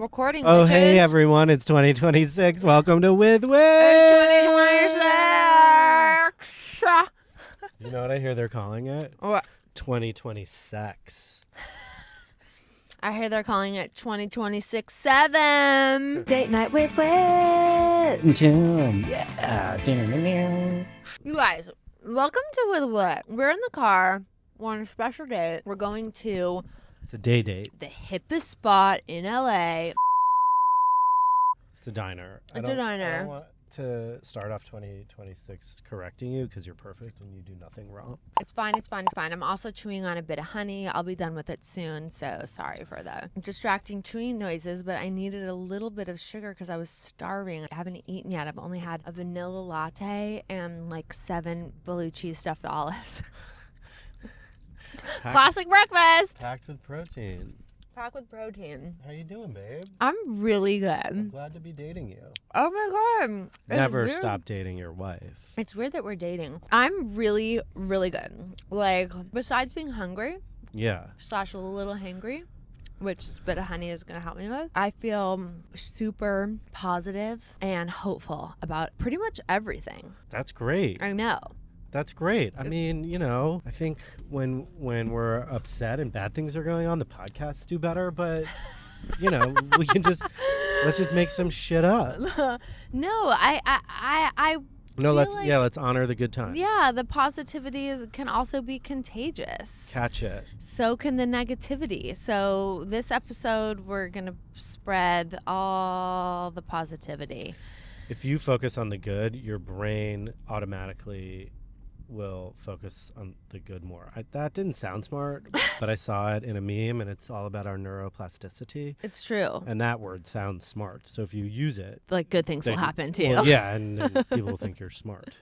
Recording, Oh, bitches. hey, everyone. It's 2026. Welcome to With Whit. It's 2026. You know what I hear they're calling it? What? 2020 sex. I hear they're calling it 2026-7. Date night with Whit. Yeah. You guys, welcome to With What. We're in the car. We're on a special date. We're going to It's a day date. the hippest spot in LA. It's a diner. It's a diner. I don't want to start off 2026 correcting you because you're perfect and you do nothing wrong. It's fine. I'm also chewing on a bit of honey. I'll be done with it soon, so sorry for the distracting chewing noises, but I needed a little bit of sugar because I was starving. I haven't eaten yet. I've only had a vanilla latte and like 7 blue cheese stuffed olives. Classic breakfast. Packed with protein. Packed with protein. How you doing, babe? I'm really I'm good. glad to be dating you. Oh my god. It's Never weird. stop dating your wife. It's weird that we're dating. I'm really, really good. Like, besides being hungry, Yeah. / a little hangry, which a bit of honey is going to help me with, I feel super positive and hopeful about pretty much everything. That's great. I know. That's great. I mean, you know, I think when we're upset and bad things are going on, the podcasts do better. But, you know, let's just make some shit up. No, I No, feel like- let's honor the good times. yeah, the positivity can also be contagious. Catch it. So can the negativity. So this episode, we're going to spread all the positivity. If you focus on the good, your brain automatically will focus on the good more. That didn't sound smart, but I saw it in a meme, and it's all about our neuroplasticity. It's true. And that word sounds smart. So if you use it, Like good things will then- happen to you. well, yeah, and people think you're smart.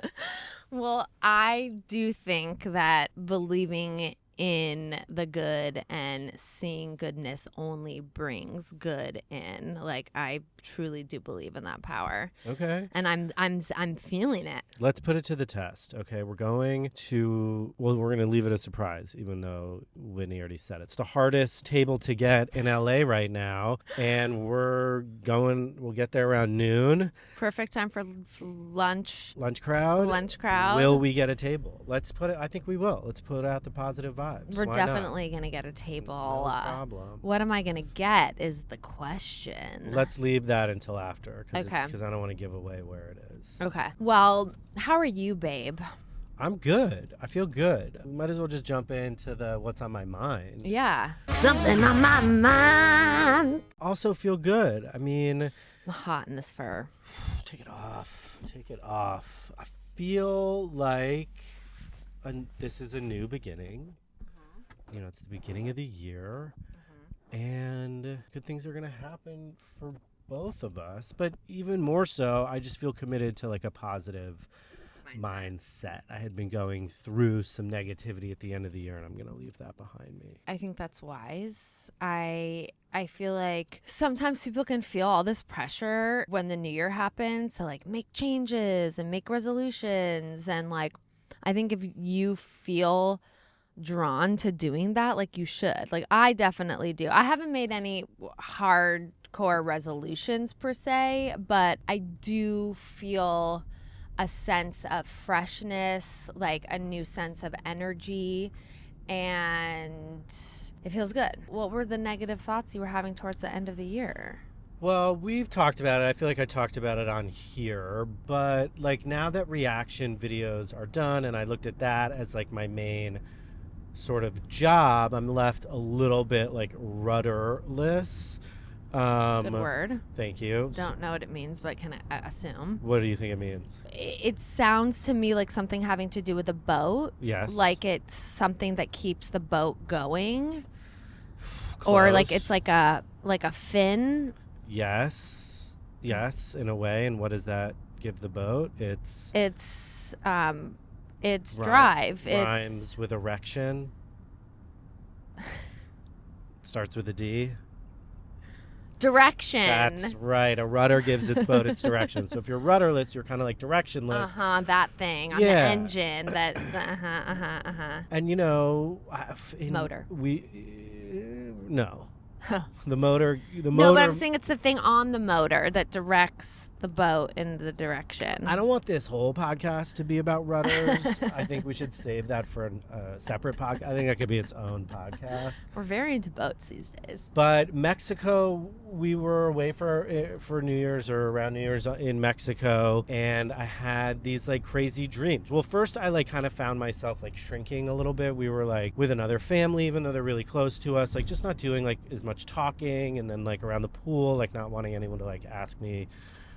Well, I do think that believing in the good and seeing goodness only brings good in. Like, I truly do believe in that power, Okay. and I'm feeling it. Let's put it to the test. Okay, we're going to leave it a surprise, even though Whitney already said it. It's the hardest table to get in LA right now, and we'll get there around noon. Perfect time for lunch. Lunch crowd. Will we get a table? I think we will. Let's put out the positive vibes. We're Why not? definitely gonna get a table. No problem. What am I gonna get is the question. Let's leave that until after. Okay. Because I don't want to give away where it is. Okay. Well, how are you, babe? I'm good. I feel good. We might as well just jump into the what's on my mind. Yeah. Something on my mind. Also feel good. I mean, I'm hot in this fur. take it off. I feel like this is a new beginning. You know, it's the beginning of the year. And good things are going to happen for both of us. But even more so, I just feel committed to like a positive mindset. I had been going through some negativity at the end of the year, and I'm going to leave that behind me. I think that's wise. I feel like sometimes people can feel all this pressure when the new year happens to like make changes and make resolutions. And like, I think if you feel drawn to doing that, like, you should. Like, I definitely do. I haven't made any hardcore resolutions per se, but I do feel a sense of freshness, like a new sense of energy, and it feels good. What were the negative thoughts you were having towards the end of the year? Well, we've talked about it. I feel like I talked about it on here, but like now that reaction videos are done and I looked at that as like my main sort of job, I'm left a little bit like rudderless. Good word. Thank you. Don't know what it means, but can I assume? What do you think it means? It sounds to me like something having to do with a boat. Yes. Like it's something that keeps the boat going. Or like Close. it's like a fin. Yes, in a way. And what does that give the boat? It's drive. Rhymes It's with erection. Starts with a D. direction. That's right. A rudder gives its boat its direction. So if you're rudderless, you're kind of like directionless. That thing on the Yeah. engine. That. And you know, Motor. No. The motor. No, but I'm saying it's the thing on the motor that directs the boat in the direction. I don't want this whole podcast to be about rudders. I think we should save that for a separate podcast. I think that could be its own podcast. We're very into boats these days. But Mexico, we were away for New Year's or around New Year's in Mexico, and I had these like crazy dreams. Well, first I like kind of found myself like shrinking a little bit. We were like with another family, even though they're really close to us, like just not doing like as much talking, and then like around the pool, like not wanting anyone to like ask me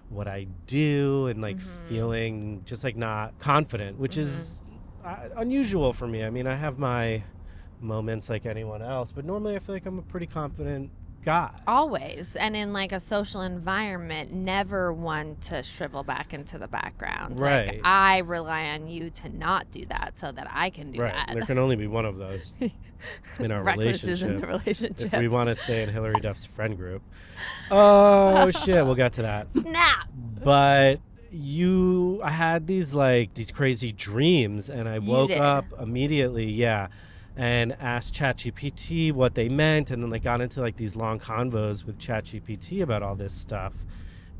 what I do, and like feeling just like not confident, which is unusual for me. I mean, I have my moments like anyone else, but normally I feel like I'm a pretty confident guy. Always. And in like a social environment, never one to shrivel back into the background. Right. Like, I rely on you to not do that so that I can do Right. that. There can only be one of those in our Reckless is relationship. in the relationship. If we want to stay in Hillary Duff's friend group. Oh shit, we'll get to that. Snap. But I had these crazy dreams, and I woke up immediately, and asked ChatGPT what they meant, and then like got into like these long convos with ChatGPT about all this stuff,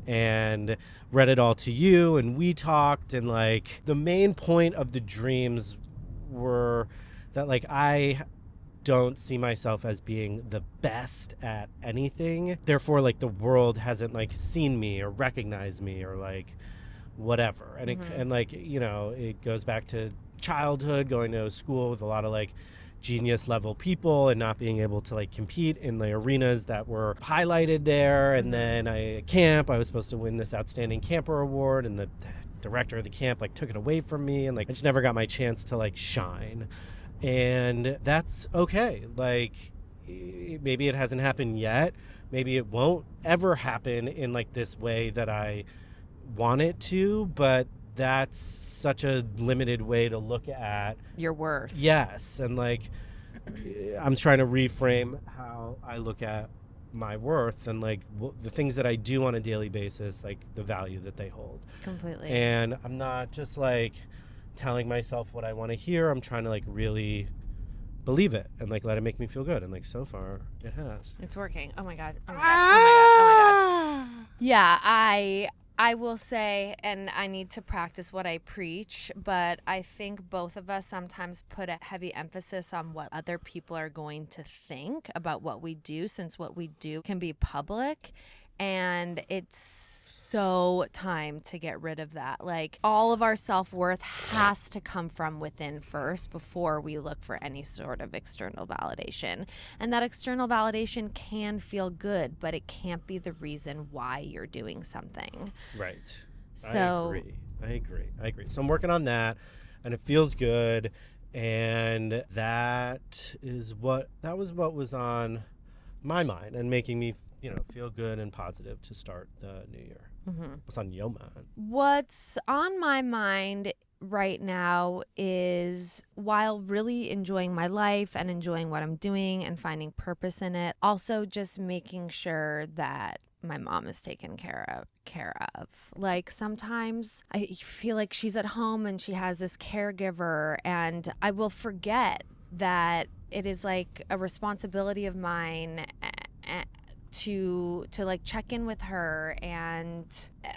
and read it all to you, and we talked, and like the main point of the dreams were that like I don't see myself as being the best at anything. Therefore, like the world hasn't like seen me or recognized me or like whatever. And and like, you know, it goes back to childhood, going to school with a lot of like genius level people and not being able to like compete in the arenas that were highlighted there. And then at camp, I was supposed to win this outstanding camper award, and the director of the camp like took it away from me, and like I just never got my chance to like shine. And that's okay. Like, maybe it hasn't happened yet. Maybe it won't ever happen in like this way that I want it to, but that's such a limited way to look at Your worth. Yes. And like, I'm trying to reframe how I look at my worth and like the things that I do on a daily basis, like the value that they hold. Completely. And I'm not just like telling myself what I want to hear. I'm trying to like really believe it and like let it make me feel good. And like so far it has. It's working. Oh my God. Oh my God. Oh my God. Oh my God. Yeah, I will say, and I need to practice what I preach, but I think both of us sometimes put a heavy emphasis on what other people are going to think about what we do, since what we do can be public. And it's so time to get rid of that. Like, all of our self-worth has to come from within first before we look for any sort of external validation. And that external validation can feel good, but it can't be the reason why you're doing something. Right. So I agree. So I'm working on that, and it feels good. And that was what was on my mind and making me, feel good and positive to start the new year. What's on your mind? What's on my mind right now is, while really enjoying my life and enjoying what I'm doing and finding purpose in it, also just making sure that my mom is taken care of. Like, sometimes I feel like she's at home and she has this caregiver, and I will forget that it is like a responsibility of mine to like check in with her. And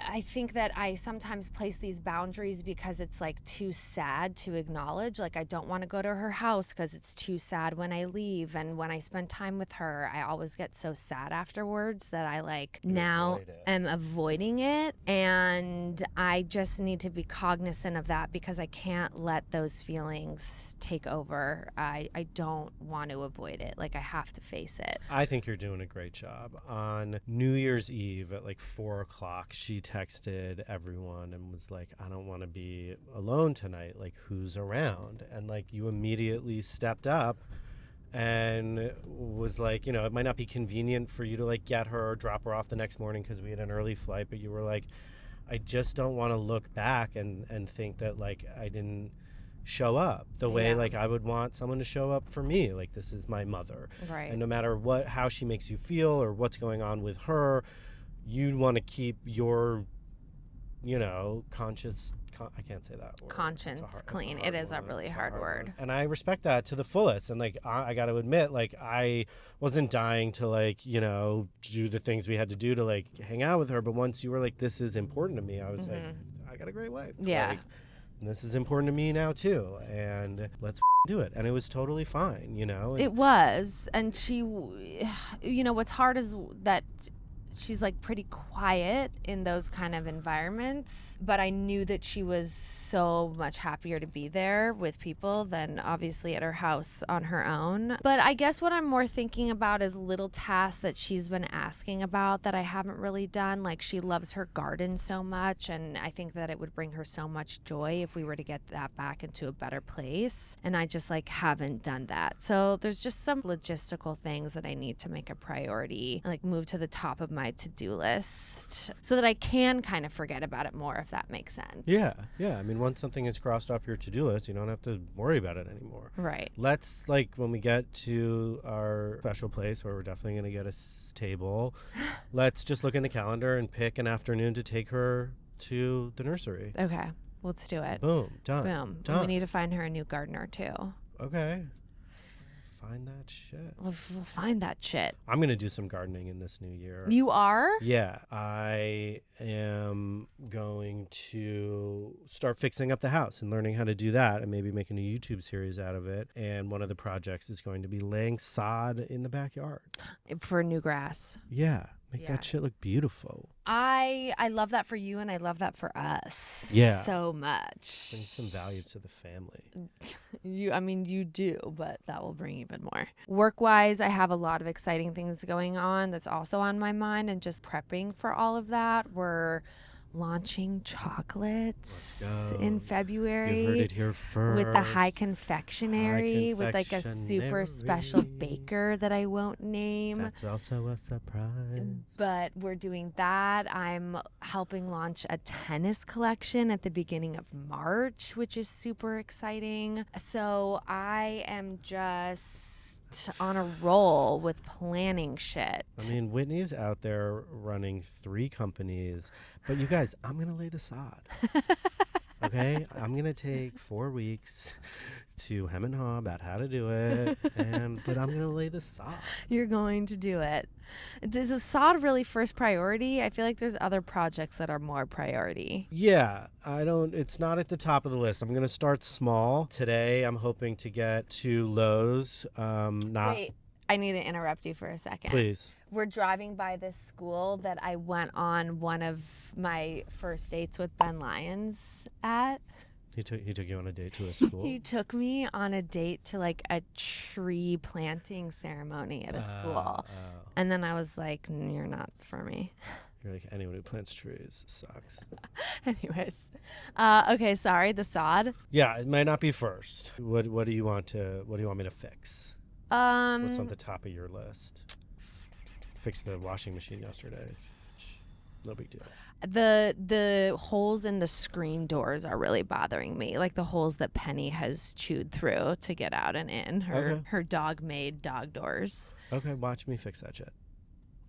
I think that I sometimes place these boundaries because it's like too sad to acknowledge. Like, I don't want to go to her house because it's too sad when I leave, and when I spend time with her I always get so sad afterwards that I like now am avoiding it. And I just need to be cognizant of that because I can't let those feelings take over. I don't want to avoid it. Like, I have to face it. I think you're doing a great job. On New Year's Eve at like 4:00, she texted everyone and was like, I don't want to be alone tonight. Like, who's around? And like, you immediately stepped up and was like, it might not be convenient for you to like get her or drop her off the next morning because we had an early flight, but you were like, I just don't want to look back and think that like I didn't show up the way like I would want someone to show up for me. Like, this is my mother, right? And no matter how she makes you feel or what's going on with her, you want to keep your conscious. I can't say that word. Conscience clean. It is a really hard word. And I respect that to the fullest. And like, I got to admit, like, I wasn't dying to like, do the things we had to do to like hang out with her. But once you were like, this is important to me, I was like, I got a great wife. Yeah. Like, and this is important to me now too. And let's do it. And it was totally fine, It was. And she, what's hard is that she's like pretty quiet in those kind of environments, but I knew that she was so much happier to be there with people than obviously at her house on her own. But I guess what I'm more thinking about is little tasks that she's been asking about that I haven't really done. Like, she loves her garden so much, and I think that it would bring her so much joy if we were to get that back into a better place, and I just like haven't done that. So there's just some logistical things that I need to make a priority, like move to the top of my to-do list so that I can kind of forget about it more, if that makes sense. Yeah. I mean, once something is crossed off your to-do list, you don't have to worry about it anymore. Right. Let's, like, when we get to our special place where we're definitely going to get a table, let's just look in the calendar and pick an afternoon to take her to the nursery. Okay. Let's do it. Boom. Done. Boom. Done. We need to find her a new gardener too. Okay. Find that shit. We'll find that shit. I'm going to do some gardening in this new year. You are? Yeah. I am going to start fixing up the house and learning how to do that and maybe making a YouTube series out of it. And one of the projects is going to be laying sod in the backyard. For new grass. Yeah. Make that shit look beautiful. I love that for you, and I love that for us. Yeah. So much. Bring some value to the family. You do, but that will bring even more. Work-wise, I have a lot of exciting things going on that's also on my mind, and just prepping for all of that. We're launching chocolates in February. You heard it here first. With the high confectionery, with like a super special baker that I won't name. That's also a surprise. But we're doing that. I'm helping launch a tennis collection at the beginning of March, which is super exciting. So I am just on a roll with planning shit. I mean, Whitney's out there running 3 companies, but you guys, I'm going to lay the sod. Okay? I'm going to take 4 weeks to hem and haw about how to do it, but I'm going to lay the sod. You're going to do it. Is the sod really first priority? I feel like there's other projects that are more priority. Yeah, it's not at the top of the list. I'm going to start small. Today, I'm hoping to get to Lowe's. Wait, I need to interrupt you for a second. Please. We're driving by this school that I went on one of my first dates with Ben Lyons at. He took you on a date to a school? He took me on a date to like a tree planting ceremony at a school. And then I was like, you're not for me. You're like, anyone who plants trees sucks. Anyways. Okay, sorry, the sod. Yeah, it might not be first. What do you want me to fix? What's on the top of your list? Fixed the washing machine yesterday. No big deal. The holes in the screen doors are really bothering me. Like the holes that Penny has chewed through to get out and in. Her dog-made dog doors. Okay, watch me fix that shit.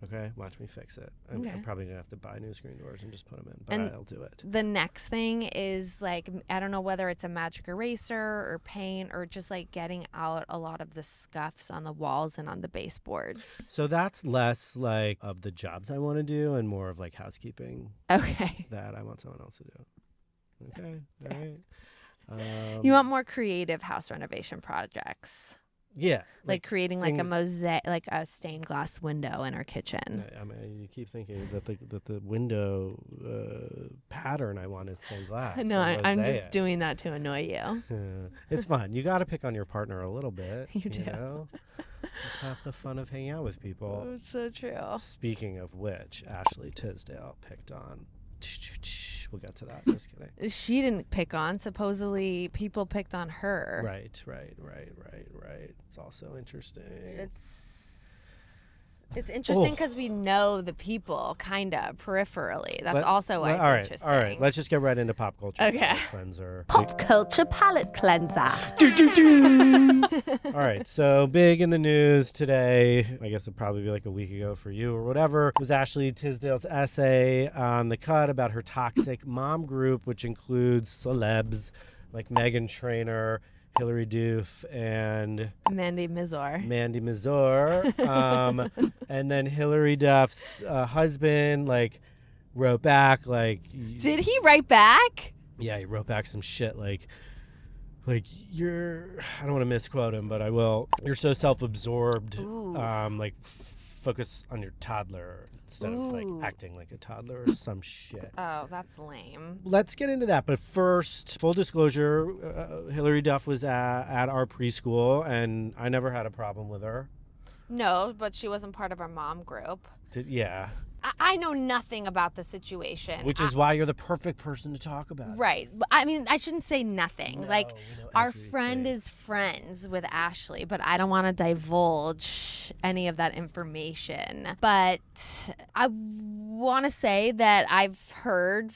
Okay, watch me fix it. I'm probably going to have to buy new screen doors and just put them in, but I'll do it. The next thing is like, I don't know whether it's a magic eraser or paint or just like getting out a lot of the scuffs on the walls and on the baseboards. So that's less like of the jobs I want to do and more of like housekeeping. Okay. That I want someone else to do. Okay, all right. You want more creative house renovation projects. Yeah. Like creating like a mosaic, like a stained glass window in our kitchen. I mean, you keep thinking that the window pattern I want is stained glass. No, I'm just doing that to annoy you. It's fun. You got to pick on your partner a little bit. You do. Know? Let's have the fun of hanging out with people. Oh, it's so true. Speaking of which, Ashley Tisdale picked on. We'll get to that. Just kidding. She didn't pick on. Supposedly, people picked on her. Right. It's also interesting. It's interesting because we know the people, kind of, peripherally. That's also why it's interesting. All right. Let's just get right into pop culture. Okay. Palate cleanser. Pop culture palate cleanser. All right. So big in the news today, I guess it'd probably be like a week ago for you or whatever, was Ashley Tisdale's essay on The Cut about her toxic mom group, which includes celebs like Meghan Trainor, Hilary Duff, and Mandy Mizor. And then Hilary Duff's husband wrote back Did he write back? Yeah, he wrote back some shit like you're, I don't want to misquote him, but I will. You're so self-absorbed. Focus on your toddler instead of acting like a toddler or some shit. Oh, that's lame. Let's get into that. But first, full disclosure, Hilary Duff was at our preschool, and I never had a problem with her. No, but she wasn't part of our mom group. Yeah. I know nothing about the situation. Which is why you're the perfect person to talk about it. Right. I mean, I shouldn't say nothing. No, like, we know our everything. friend is friends with Ashley, but I don't want to divulge any of that information. But I want to say that I've heard,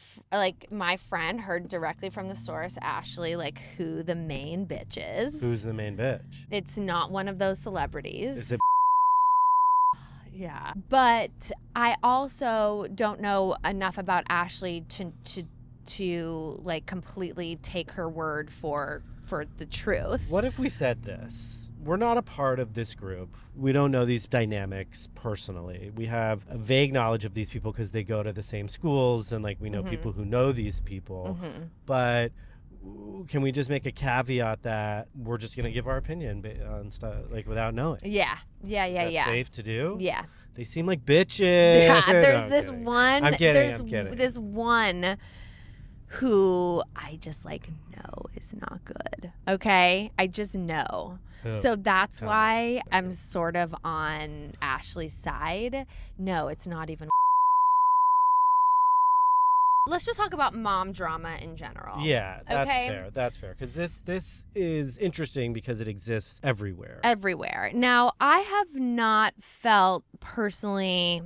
my friend heard directly from the source, Ashley, who the main bitch is. Who's the main bitch? It's not one of those celebrities. Is it? Yeah. But I also don't know enough about Ashley to completely take her word for the truth. What if we said this? We're not a part of this group. We don't know these dynamics personally. We have a vague knowledge of these people because they go to the same schools and we know people who know these people. Mm-hmm. But can we just make a caveat that we're just going to give our opinion on stuff without knowing? Yeah. Is that safe to do? Yeah. They seem like bitches. Yeah, there's No, I'm this kidding. one. I'm kidding. There's I'm kidding. this one who I just know is not good. Okay, I just know. Who? So that's Tell why me. I'm sort of on Ashley's side. No, it's not even. Let's just talk about mom drama in general. Yeah, that's Okay. fair. That's fair. Because this is interesting because it exists everywhere. Everywhere. Now, I have not felt personally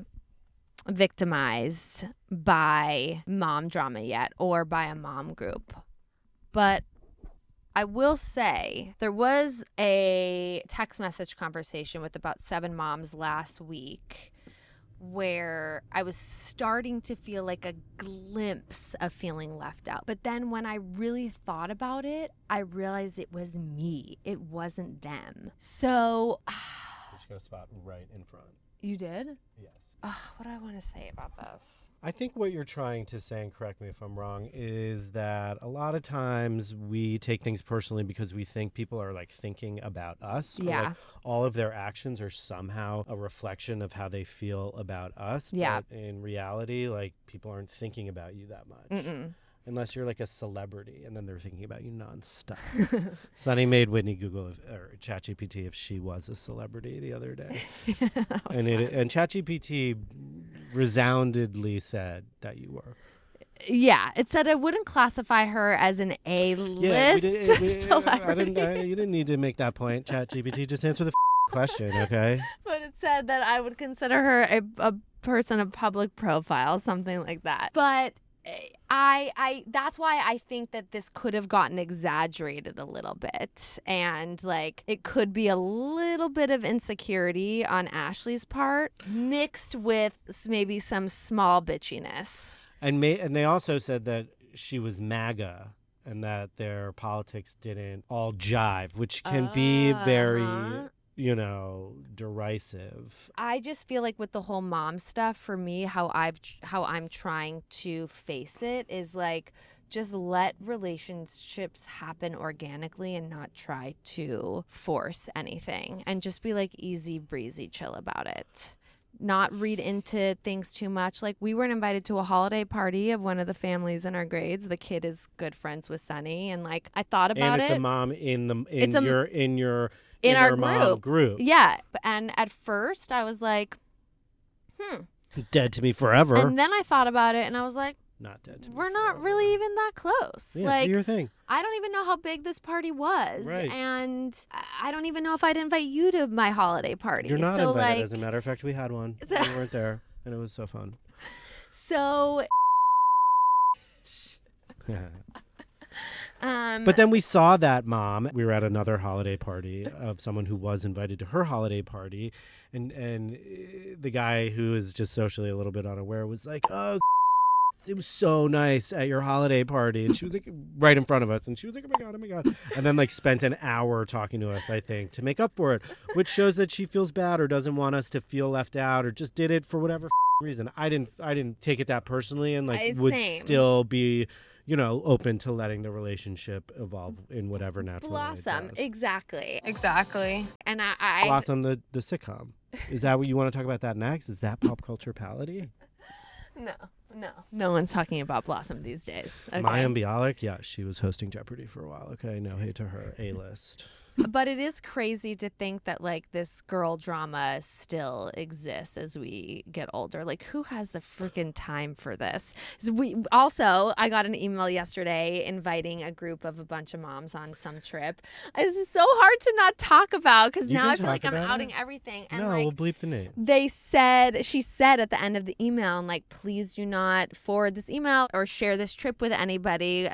victimized by mom drama yet or by a mom group. But I will say there was a text message conversation with about 7 moms last week where I was starting to feel like a glimpse of feeling left out. But then when I really thought about it, I realized it was me. It wasn't them. So You're just going to spot right in front. you did? Yes. What do I want to say about this? I think what you're trying to say, and correct me if I'm wrong, is that a lot of times we take things personally because we think people are thinking about us. Yeah. Or, all of their actions are somehow a reflection of how they feel about us. Yeah. But in reality, people aren't thinking about you that much. Mm-mm. Unless you're a celebrity, and then they're thinking about you nonstop. Sonny made Whitney Google or ChatGPT if she was a celebrity the other day, and ChatGPT resoundingly said that you were. Yeah, it said it wouldn't classify her as an A-list celebrity. You didn't need to make that point, ChatGPT. Just answer the question, okay? But it said that I would consider her a person of public profile, something like that. But I that's why I think that this could have gotten exaggerated a little bit, and it could be a little bit of insecurity on Ashley's part mixed with maybe some small bitchiness. And they also said that she was MAGA and that their politics didn't all jive, which can be very derisive. I just feel like with the whole mom stuff, for me, how I'm trying to face it is just let relationships happen organically and not try to force anything, and just be easy breezy, chill about it. Not read into things too much. We weren't invited to a holiday party of one of the families in our grades. The kid is good friends with Sonny, and I thought about and it. it's a mom in our mom group. Yeah, and at first I was Dead to me forever. and then I thought about it, and I was like, not dead to me We're not forever. really even that close. Yeah, Like, do your thing. I don't even know how big this party was. Right. And I don't even know if I'd invite you to my holiday party. You're not so, invited. like, As a matter of fact, we had one. So- You weren't there, and it was so fun. So, But then we saw that mom. We were at another holiday party of someone who was invited to her holiday party, and the guy who is just socially a little bit unaware was like, "Oh, it was so nice at your holiday party," and she was like right in front of us, and she was like, oh my god," and then like spent an hour talking to us, I think, to make up for it, which shows that she feels bad or doesn't want us to feel left out or just did it for whatever reason. I didn't take it that personally, and like would Same. still be, you know, open to letting the relationship evolve in whatever natural way it Blossom. does. Exactly. And I Blossom, the sitcom. Is that what you want to talk about that next? Is that pop culture pality? No one's talking about Blossom these days. Okay? Mayim Bialik, yeah, she was hosting Jeopardy for a while. Okay, no hate to her. A-list. But it is crazy to think that like this girl drama still exists as we get older. Like, who has the freaking time for this? So I got an email yesterday inviting a group of a bunch of moms on some trip. It's so hard to not talk about because You now can I feel like talk I'm about outing it. everything. And No, like, we'll bleep the name. she said at the end of the email, and like, please do not forward this email or share this trip with anybody.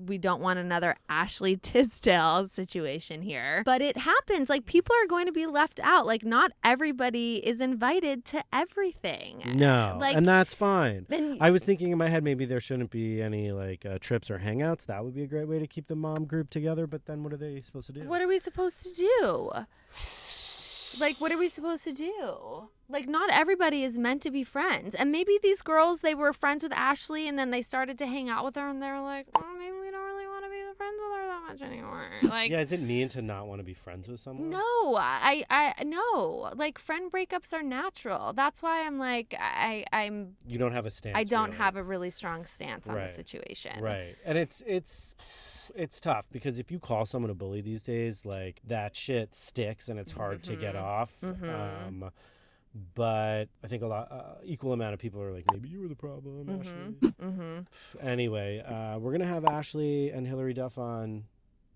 We don't want another Ashley Tisdale situation here. But it happens. Like, people are going to be left out. Like, not everybody is invited to everything. No, Like, and that's fine. then I was thinking in my head maybe there shouldn't be any like trips or hangouts. That would be a great way to keep the mom group together. But then what are they supposed to do? what are we supposed to do? Like, what are we supposed to do? Like, not everybody is meant to be friends. And maybe these girls, they were friends with Ashley and then they started to hang out with her and they're like, oh, maybe we don't really want to be friends with her that much anymore. Like, Yeah, is it mean to not want to be friends with someone? no, I no. Like, friend breakups are natural. That's why I'm like, I'm You don't have a stance. I don't really. have a really strong stance on the Right. situation. Right. And it's tough because if you call someone a bully these days, like that shit sticks and it's hard to get off. But I think equal amount of people are like, maybe you were the problem, Ashley. Anyway, we're going to have Ashley and Hillary Duff on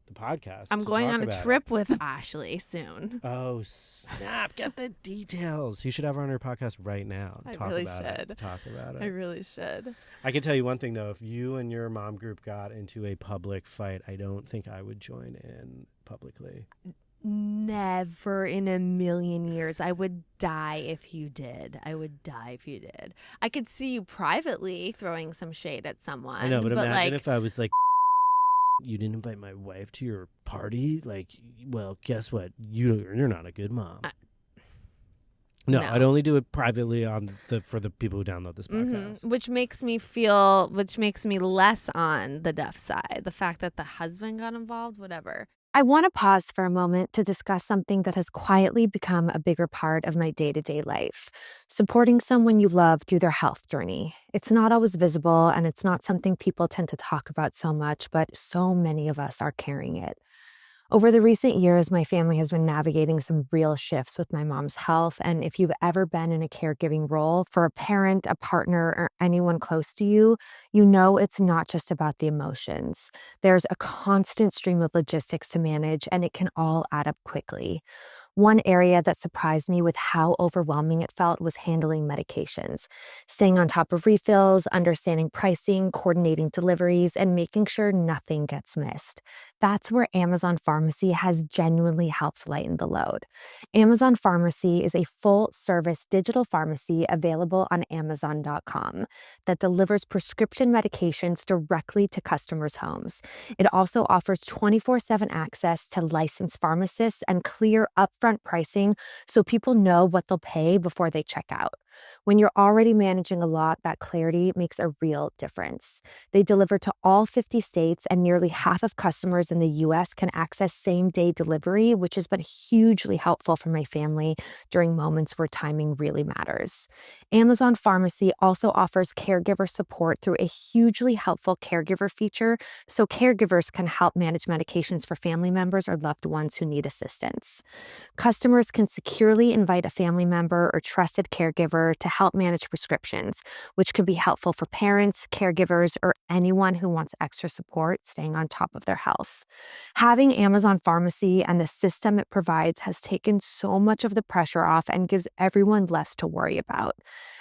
the podcast. I'm to going talk on a about trip with Ashley soon. Oh, snap. Get the details. You should have her on her podcast right now. I Talk really about it. should. Talk about it. I really should. I can tell you one thing, though. If you and your mom group got into a public fight, I don't think I would join in publicly. Never in a million years. I would die if you did. I could see you privately throwing some shade at someone. I know, but imagine like, if I was like, you didn't invite my wife to your party? Like, well, guess what? You're not a good mom. No, I'd only do it privately for the people who download this podcast. Which makes me less on the Duff side. The fact that the husband got involved, whatever. I want to pause for a moment to discuss something that has quietly become a bigger part of my day-to-day life, supporting someone you love through their health journey. It's not always visible, and it's not something people tend to talk about so much, but so many of us are carrying it. Over the recent years, my family has been navigating some real shifts with my mom's health, and if you've ever been in a caregiving role for a parent, a partner, or anyone close to you, you know it's not just about the emotions. There's a constant stream of logistics to manage, and it can all add up quickly. One area that surprised me with how overwhelming it felt was handling medications, staying on top of refills, understanding pricing, coordinating deliveries, and making sure nothing gets missed. That's where Amazon Pharmacy has genuinely helped lighten the load. Amazon Pharmacy is a full-service digital pharmacy available on Amazon.com that delivers prescription medications directly to customers' homes. It also offers 24/7 access to licensed pharmacists and clear upfront pricing so people know what they'll pay before they check out. When you're already managing a lot, that clarity makes a real difference. They deliver to all 50 states, and nearly half of customers in the U.S. can access same-day delivery, which has been hugely helpful for my family during moments where timing really matters. Amazon Pharmacy also offers caregiver support through a hugely helpful caregiver feature, so caregivers can help manage medications for family members or loved ones who need assistance. Customers can securely invite a family member or trusted caregiver software to help manage prescriptions, which could be helpful for parents, caregivers, or anyone who wants extra support staying on top of their health. Having Amazon Pharmacy and the system it provides has taken so much of the pressure off and gives everyone less to worry about.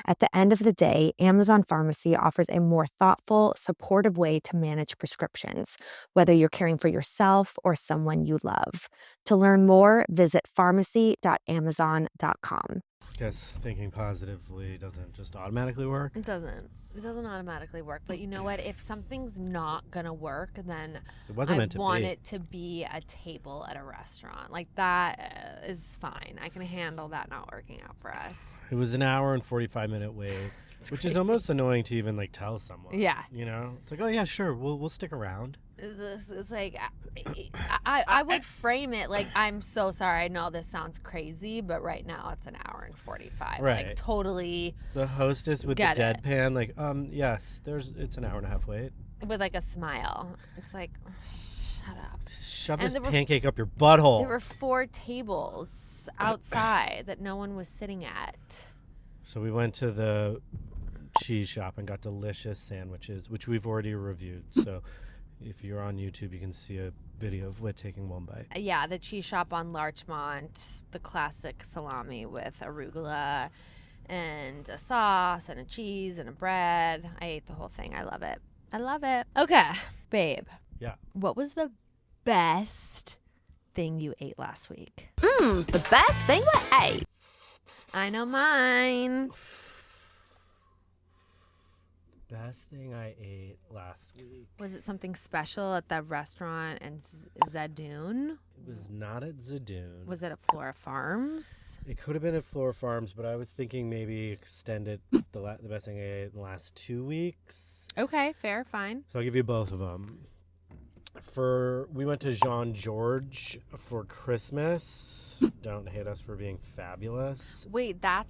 At the end of the day, Amazon Pharmacy offers a more thoughtful, supportive way to manage prescriptions, whether you're caring for yourself or someone you love. To learn more, visit pharmacy.amazon.com. I guess thinking positively doesn't just automatically work. It doesn't automatically work. But you know what? If something's not going to work, then It wasn't meant to want be. it to be a table at a restaurant. Like, that is fine. I can handle that not working out for us. It was an hour and 45-minute wait, which is almost annoying to even like tell someone. Yeah. You know, it's like, oh yeah, sure, we'll stick around. It's like, I would frame it like, I'm so sorry. I know this sounds crazy, but right now it's an hour and 45. Right. Like, totally. The hostess with the Get it. deadpan, like, yes, it's an hour and a half wait. With like a smile. It's like, oh, shut up. Shove And this there were- pancake up your butthole. There were 4 tables outside that no one was sitting at. So we went to the cheese shop and got delicious sandwiches, which we've already reviewed. So if you're on YouTube, you can see a video of Whit taking one bite. Yeah, the cheese shop on Larchmont, the classic salami with arugula and a sauce and a cheese and a bread. I ate the whole thing. I love it. Okay, babe. Yeah. What was the best thing you ate last week? The best thing I ate. I know mine. Best thing I ate last week. Was it something special at that restaurant in Zadoon? It was not at Zadoon. Was it at Flora Farms? It could have been at Flora Farms, but I was thinking maybe extend it the best thing I ate in the last 2 weeks. Okay, fair, fine. So I'll give you both of them. We went to Jean George for Christmas. Don't hate us for being fabulous. Wait, that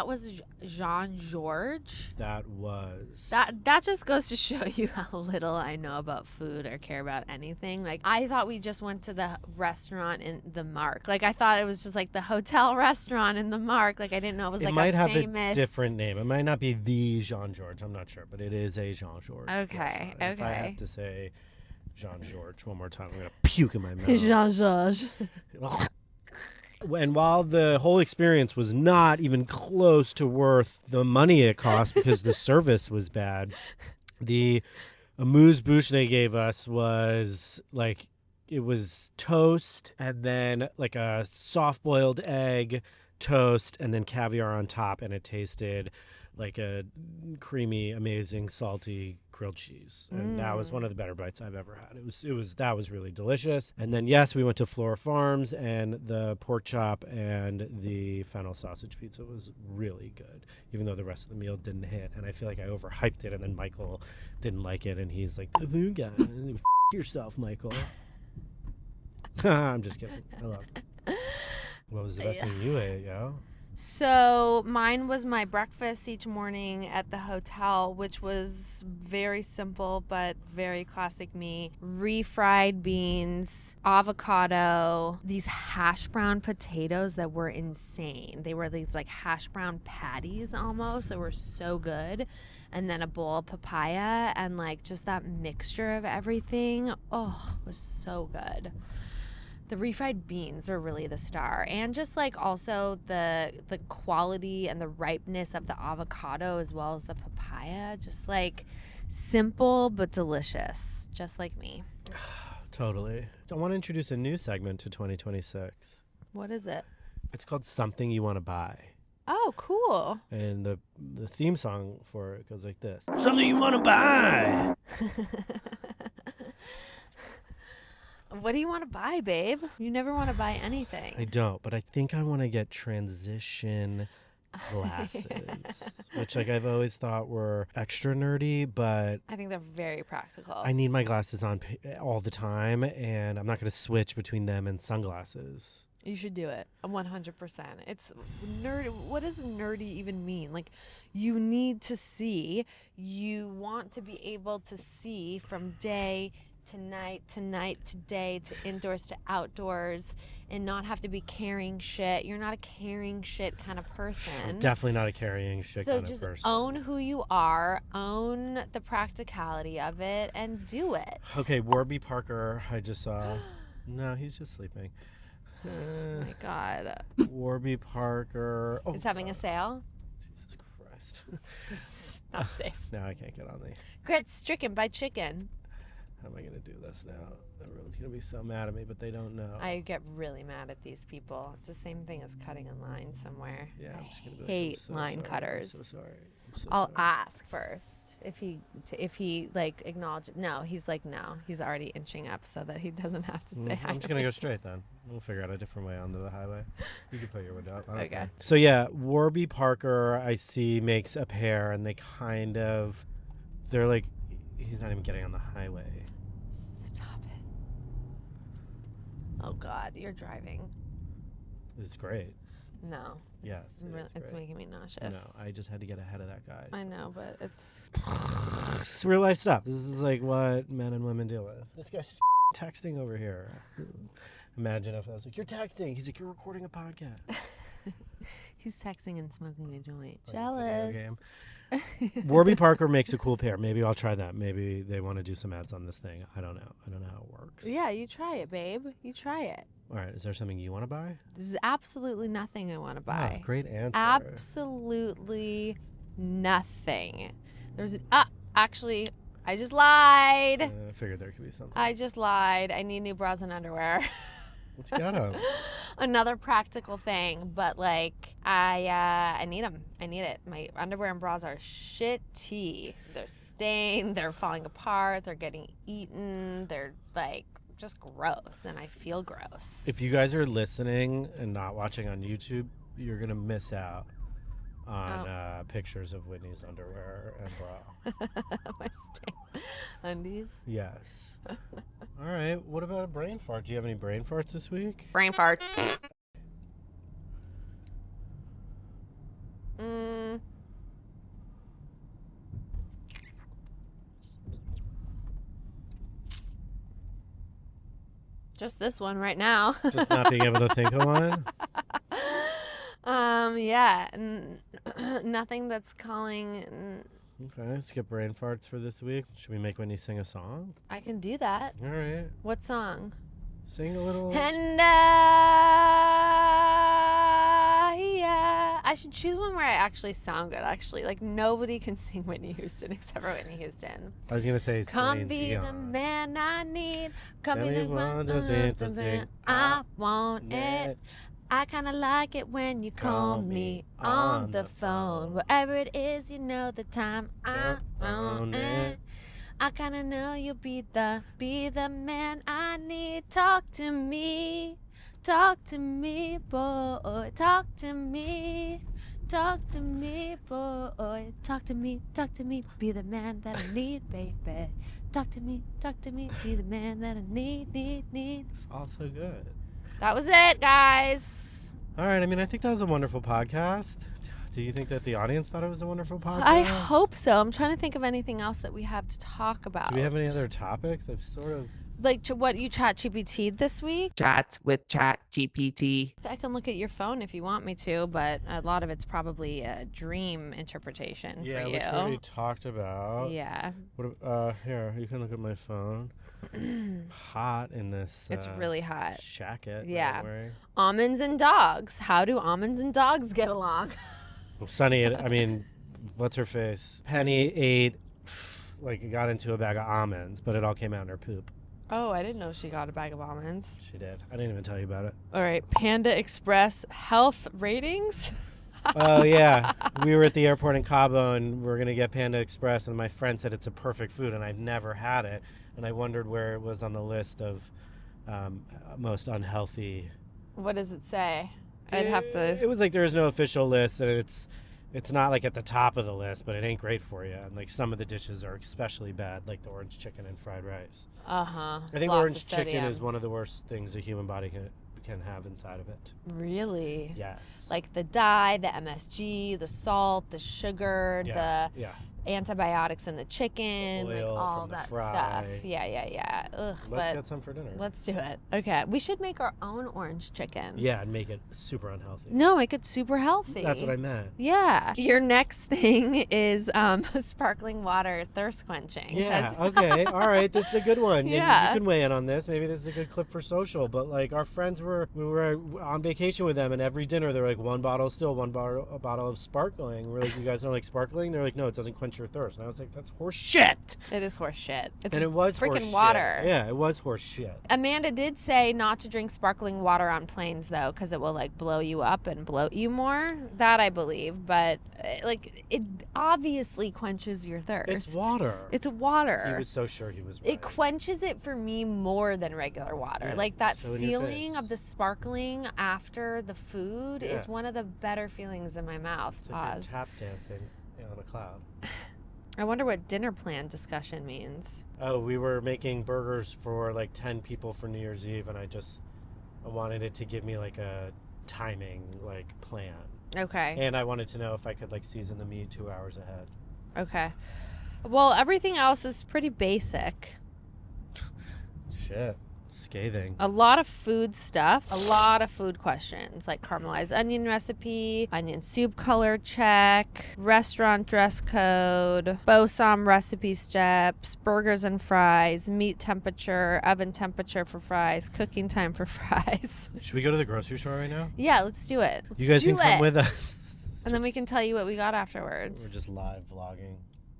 was Jean George? That was. That just goes to show you how little I know about food or care about anything. Like, I thought we just went to the restaurant in the Mark. Like, I thought it was just like the hotel restaurant in the Mark. Like, I didn't know it was It like might a have famous... a different name. It might not be the Jean George. I'm not sure, but it is a Jean George. Okay, restaurant. If I okay. have to say Jean George one more time, I'm gonna puke in my mouth. Jean George. And while the whole experience was not even close to worth the money it cost because the service was bad, the amuse-bouche they gave us was like, it was toast and then like a soft-boiled egg, toast, and then caviar on top, and it tasted like a creamy, amazing, salty grilled cheese. And that was one of the better bites I've ever had. That was really delicious. And then yes, we went to Flora Farms, and the pork chop and the fennel sausage pizza was really good, even though the rest of the meal didn't hit. And I feel like I overhyped it, and then Michael didn't like it, and he's like, the food guy. F yourself, Michael. I'm just kidding. I love it. What was the best thing you ate, yo? So mine was my breakfast each morning at the hotel, which was very simple but very classic me. Refried beans, avocado, these hash brown potatoes that were insane. They were these like hash brown patties almost. They were so good. And then a bowl of papaya, and like just that mixture of everything. Oh, it was so good. The refried beans are really the star, and just like also the quality and the ripeness of the avocado as well as the papaya. Just like simple but delicious, just like me. Totally. I want to introduce a new segment to 2026. What is it? It's called Something You Want to Buy. Oh, cool. And the theme song for it goes like this. Something you want to buy. What do you want to buy, babe? You never want to buy anything. I don't, but I think I want to get transition glasses, which like I've always thought were extra nerdy, but I think they're very practical. I need my glasses on all the time, and I'm not going to switch between them and sunglasses. You should do it. 100%. It's nerdy. What does nerdy even mean? Like, you need to see. You want to be able to see from day tonight, today, to indoors, to outdoors, and not have to be carrying shit. You're not a carrying shit kind of person. I'm definitely not a carrying shit kind of person. So just own who you are, own the practicality of it, and do it. Okay, Warby Parker, I just saw. No, he's just sleeping. Oh my God. Warby Parker. Is having a sale? Jesus Christ. It's not safe. Now I can't get on the... Grit stricken by chicken. How am I going to do this now? Everyone's going to be so mad at me, but they don't know. I get really mad at these people. It's the same thing as cutting in line somewhere. Yeah, I'm just going to be hate so line sorry. cutters. I'm so sorry. I'll ask first if he like acknowledges. No, he's like, no. He's already inching up so that he doesn't have to say hi. I'm just going to go straight then. We'll figure out a different way onto the highway. You can put your window up. Okay. So yeah, Warby Parker, I see, makes a pair, and they're like, he's not even getting on the highway. Stop it. Oh God, you're driving. It's great. No. Yes, It's making me nauseous. No, I just had to get ahead of that guy. I know, but it's... It's real life stuff. This is like what men and women deal with. This guy's just texting over here. Imagine if I was like, you're texting. He's like, you're recording a podcast. He's texting and smoking a joint. Like a video Jealous. game. Warby Parker makes a cool pair. Maybe I'll try that. Maybe they want to do some ads on this thing. I don't know. I don't know how it works. Yeah, you try it, babe. You try it. All right. Is there something you want to buy? There's absolutely nothing I want to buy. Ah, great answer. Absolutely nothing. Actually, I just lied. I figured there could be something. I just lied. I need new bras and underwear. What you got on? Another practical thing, but like I need them. I need it. My underwear and bras are shitty. They're stained. They're falling apart. They're getting eaten. They're like just gross, and I feel gross. If you guys are listening and not watching on YouTube, you're gonna miss out on pictures of Whitney's underwear and bra. My stained undies. Yes. All right. What about a brain fart? Do you have any brain farts this week? Brain fart. Just this one right now. Just not being able to think of one? Yeah. Nothing that's calling. Okay. Skip brain farts for this week. Should we make Whitney sing a song? I can do that. All right. What song? Sing a little. And I should choose one where I actually sound good. Actually, like nobody can sing Whitney Houston except for Whitney Houston. I was gonna say Come Celine be Dion. the man I need. Come Tell be me the what does one it to think I want it. it. I kinda like it when you call me on the phone. Wherever it is, you know the time I want it. I kinda know you'll be the man I need. Talk to me, boy. Talk to me, boy. Talk to me, be the man that I need, baby. Talk to me, be the man that I need. It's all so good. That was it, guys. All right. I mean, I think that was a wonderful podcast. Do you think that the audience thought it was a wonderful podcast? I hope so. I'm trying to think of anything else that we have to talk about. Do we have any other topics? I've sort of... Like what you ChatGPT'd this week? Chats with ChatGPT. I can look at your phone if you want me to, but a lot of it's probably a dream interpretation Yeah, for you. which we already talked about. Yeah. What? Here, you can look at my phone. Hot in this. It's really hot. Jacket. Yeah. that I'm wearing. Almonds and dogs. How do almonds and dogs get along? Well, Sonny, I mean, what's her face? Penny ate, got into a bag of almonds, but it all came out in her poop. Oh, I didn't know she got a bag of almonds. She did. I didn't even tell you about it. All right. Panda Express health ratings. Oh, yeah. We were at the airport in Cabo, and we're going to get Panda Express, and my friend said it's a perfect food, and I've never had it. And I wondered where it was on the list of most unhealthy. What does it say? I'd have to. It was like there's no official list, and it's not like at the top of the list, but it ain't great for you. And like some of the dishes are especially bad, like the orange chicken and fried rice. I think orange chicken is one of the worst things the human body can have inside of it. Really? Yes. Like the dye, the MSG, the salt, the sugar, yeah. antibiotics in the chicken, like Oil all from the that fry. stuff. Yeah. Ugh, Let's get some for dinner. let's do it. Okay, we should make our own orange chicken. Yeah, and make it super unhealthy. No, make it super healthy. That's what I meant. Yeah. Your next thing is sparkling water thirst quenching. Yeah, okay. All right, this is a good one. Yeah. You can weigh in on this. Maybe this is a good clip for social, but like our friends we were on vacation with them, and every dinner they're like, one bottle still, a bottle of sparkling. We're like, you guys don't like sparkling? They're like, no, it doesn't quench your thirst. And I was like, that's horse shit. It is horse shit. It's And it was freaking horse water. Shit. Yeah, it was horse shit. Amanda did say not to drink sparkling water on planes though, because it will like blow you up and bloat you more. That I believe, but like it obviously quenches your thirst. It's water. It's water. He was so sure he was right. It quenches it for me more than regular water. Yeah, like that so in your feeling face. of the sparkling after the food is Yeah. one of the better feelings in my mouth. It's like you're Oz. tap dancing on a cloud. I wonder what dinner plan discussion means. Oh, we were making burgers for like 10 people for New Year's Eve, and I wanted it to give me like a timing like plan. Okay. And I wanted to know if I could like season the meat 2 hours ahead. Okay. Well, everything else is pretty basic. Shit. Scathing. A lot of food stuff, a lot of food questions like caramelized onion recipe, onion soup color check, restaurant dress code, bosom recipe steps, burgers and fries, meat temperature, oven temperature for fries, cooking time for fries. Should we go to the grocery store right now? Yeah, let's do it. Let's You guys do can come it. with us. And then we can tell you what we got afterwards. We're just live vlogging.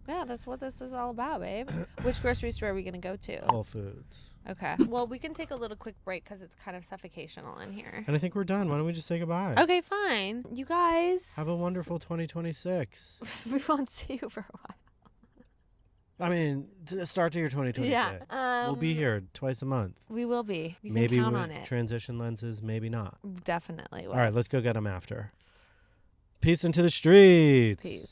Yeah, that's what this is all about, babe. Which grocery store are we going to go to? Whole Foods. Okay. Well, we can take a little quick break because it's kind of suffocational in here. And I think we're done. Why don't we just say goodbye? Okay, fine. You guys. Have a wonderful 2026. We won't see you for a while. I mean, start to your 2026. Yeah. We'll be here twice a month. We will be. You Maybe can count with on it. transition lenses, maybe not. Definitely will. All right, let's go get them after. Peace into the streets. Peace.